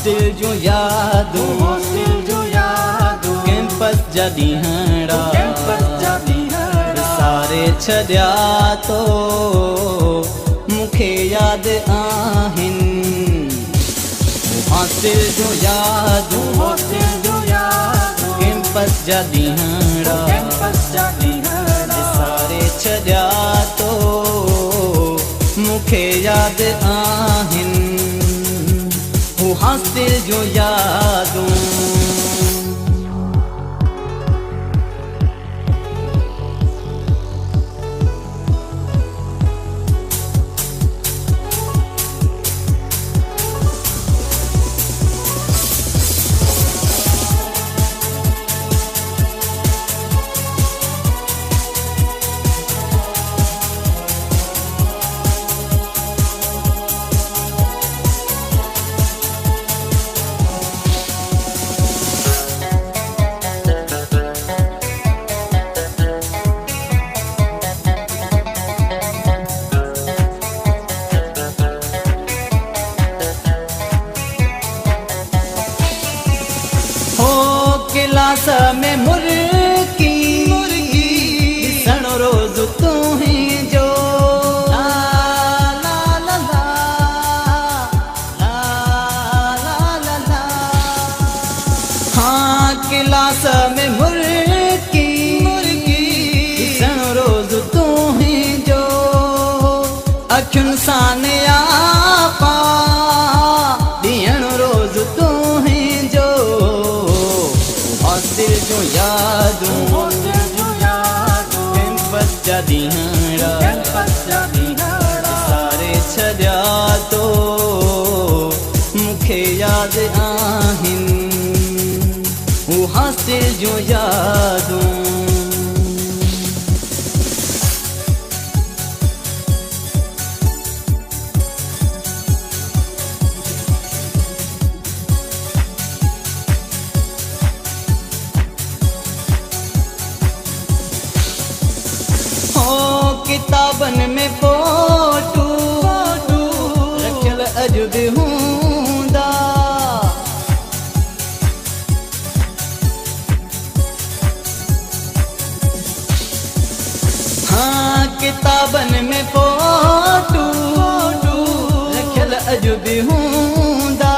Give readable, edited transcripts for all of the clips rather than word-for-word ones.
Hostel जो यादूं campus जा ॾींहड़ा सारे छॾिया तो मूंखे यादि आहिनि। हॉस्टल जो यादूं कैंपस जा ॾींहड़ा सारे छॾिया तो मूंखे यादि आहिनि। हॉस्टल जो यादूं क्लास में मुर्गी ॾिसण रोज़ तूं ही जो ला ला ला ला ला ला ला। हाँ क्लास में मुर्गी ॾिसण रोज़ तूं ही जो अखियुनि सां नियापा ॾियण रोज़ तूं ही जो। हॉस्टल जो यादूं कैंपस जा ॾींहड़ा सारे छॾिया तो मूंखे यादि आहिनि। हॉस्टल जो यादूं किताबन में फोटू रखियल अॼु बि हूंदा। हाँ किताबन में फोटू रखियल अॼु बि हूंदा।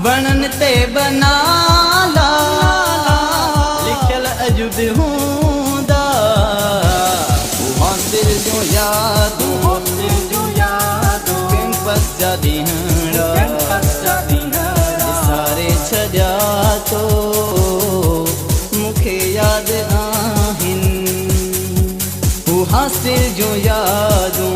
वणन ते बनाला लिखियल अॼु बि हूंदा। हॉस्टल जो यादूं कैंपस जा ॾींहड़ा सारे छॾिया तो मूंखे यादि आहिनि। हॉस्टल जो यादूं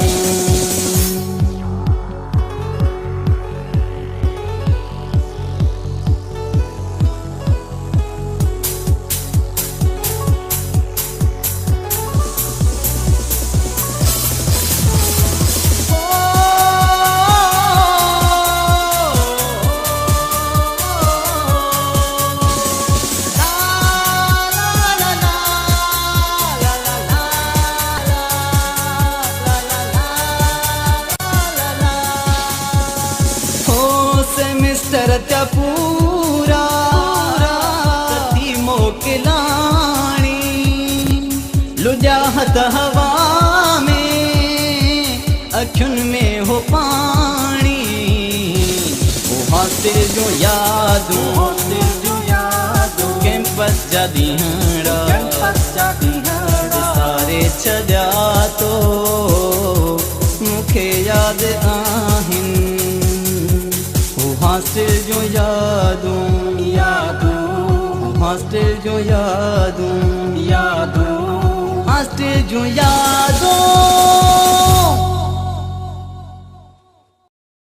सेमिस्टर त्या पूरा सती मोकिलाणी लुजा हथ हवा में अखियुनि में हो पाणी। हॉस्टल जो यादूं कैंपस जा ॾींहड़ा सारे छॾिया तो मूंखे यादि आहिनि। हॉस्टल जो यादूं हॉस्टल जो यादूं हॉस्टल जो यादूं।